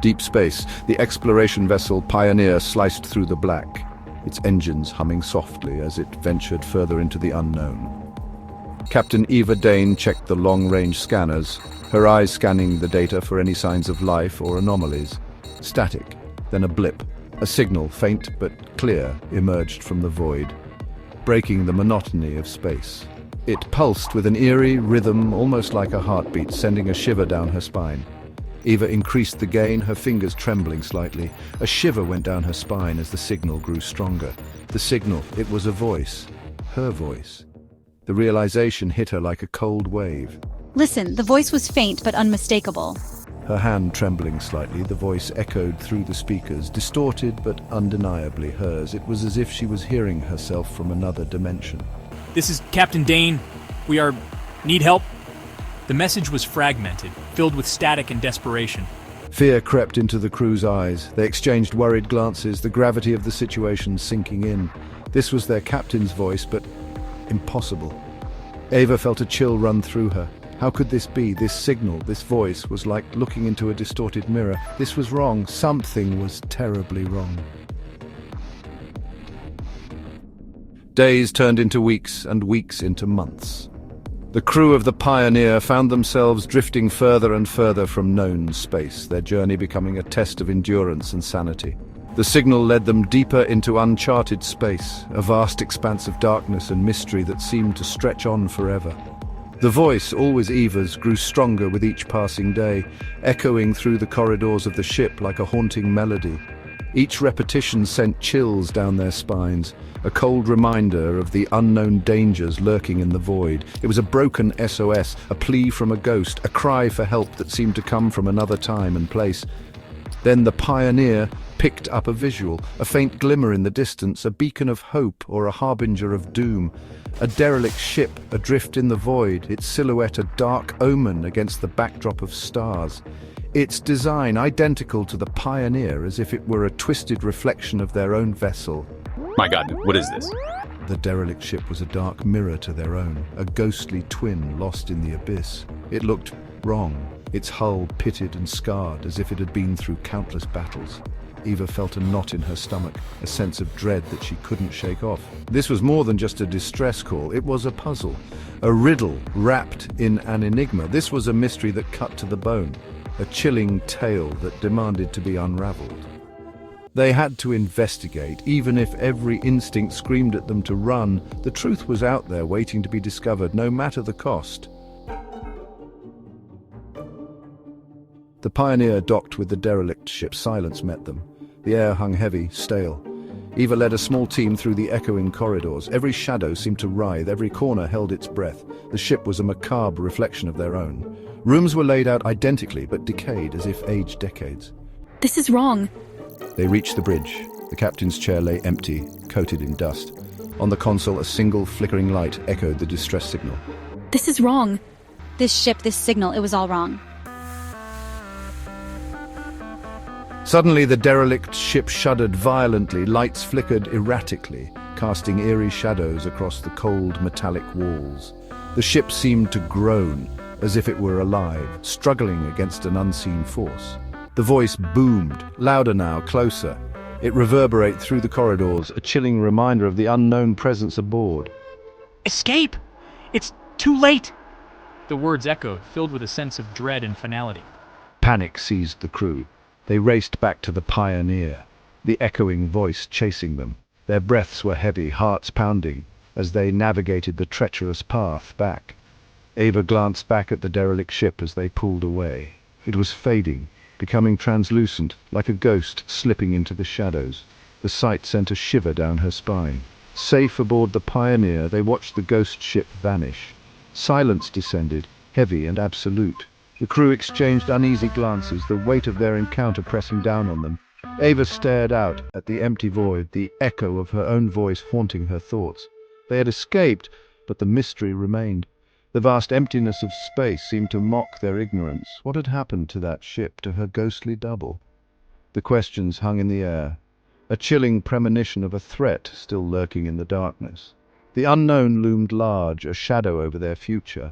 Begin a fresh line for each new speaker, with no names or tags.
Deep space, the exploration vessel Pioneer sliced through the black, its engines humming softly as it ventured further into the unknown. Captain Eva Dane checked the long-range scanners, her eyes scanning the data for any signs of life or anomalies. Static, then a blip. A signal, faint but clear, emerged from the void, breaking the monotony of space. It pulsed with an eerie rhythm, almost like a heartbeat, sending a shiver down her spine. Eva increased the gain, her fingers trembling slightly. A shiver went down her spine as the signal grew stronger. The signal, it was a voice. Her voice. The realization hit her like a cold wave.
Listen, the voice was faint but unmistakable.
Her hand trembling slightly, the voice echoed through the speakers, distorted but undeniably hers. It was as if she was hearing herself from another dimension.
This is Captain Dane. Need help? The message was fragmented, filled with static and desperation.
Fear crept into the crew's eyes. They exchanged worried glances, the gravity of the situation sinking in. This was their captain's voice, but impossible. Eva felt a chill run through her. How could this be? This signal, this voice, was like looking into a distorted mirror. This was wrong. Something was terribly wrong. Days turned into weeks, and weeks into months. The crew of the Pioneer found themselves drifting further and further from known space, their journey becoming a test of endurance and sanity. The signal led them deeper into uncharted space, a vast expanse of darkness and mystery that seemed to stretch on forever. The voice, always Eva's, grew stronger with each passing day, echoing through the corridors of the ship like a haunting melody. Each repetition sent chills down their spines, a cold reminder of the unknown dangers lurking in the void. It was a broken SOS, a plea from a ghost, a cry for help that seemed to come from another time and place. Then the Pioneer picked up a visual, a faint glimmer in the distance, a beacon of hope or a harbinger of doom. A derelict ship adrift in the void, its silhouette a dark omen against the backdrop of stars. Its design identical to the Pioneer, as if it were a twisted reflection of their own vessel.
My God, what is this?
The derelict ship was a dark mirror to their own, a ghostly twin lost in the abyss. It looked wrong, its hull pitted and scarred as if it had been through countless battles. Eva felt a knot in her stomach, a sense of dread that she couldn't shake off. This was more than just a distress call, it was a puzzle, a riddle wrapped in an enigma. This was a mystery that cut to the bone, a chilling tale that demanded to be unraveled. They had to investigate, even if every instinct screamed at them to run. The truth was out there waiting to be discovered, no matter the cost. The Pioneer docked with the derelict ship. Silence met them. The air hung heavy, stale. Eva led a small team through the echoing corridors. Every shadow seemed to writhe, every corner held its breath. The ship was a macabre reflection of their own. Rooms were laid out identically, but decayed, as if aged decades.
This is wrong.
They reached the bridge. The captain's chair lay empty, coated in dust. On the console, a single flickering light echoed the distress signal.
This is wrong. This ship, this signal, it was all wrong.
Suddenly, the derelict ship shuddered violently, lights flickered erratically, casting eerie shadows across the cold metallic walls. The ship seemed to groan, as if it were alive, struggling against an unseen force. The voice boomed, louder now, closer. It reverberated through the corridors, a chilling reminder of the unknown presence aboard.
Escape! It's too late! The words echoed, filled with a sense of dread and finality.
Panic seized the crew. They raced back to the Pioneer, the echoing voice chasing them. Their breaths were heavy, hearts pounding, as they navigated the treacherous path back. Eva glanced back at the derelict ship as they pulled away. It was fading, becoming translucent, like a ghost slipping into the shadows. The sight sent a shiver down her spine. Safe aboard the Pioneer, they watched the ghost ship vanish. Silence descended, heavy and absolute. The crew exchanged uneasy glances, the weight of their encounter pressing down on them. Eva stared out at the empty void, the echo of her own voice haunting her thoughts. They had escaped, but the mystery remained. The vast emptiness of space seemed to mock their ignorance. What had happened to that ship, to her ghostly double? The questions hung in the air, a chilling premonition of a threat still lurking in the darkness. The unknown loomed large, a shadow over their future.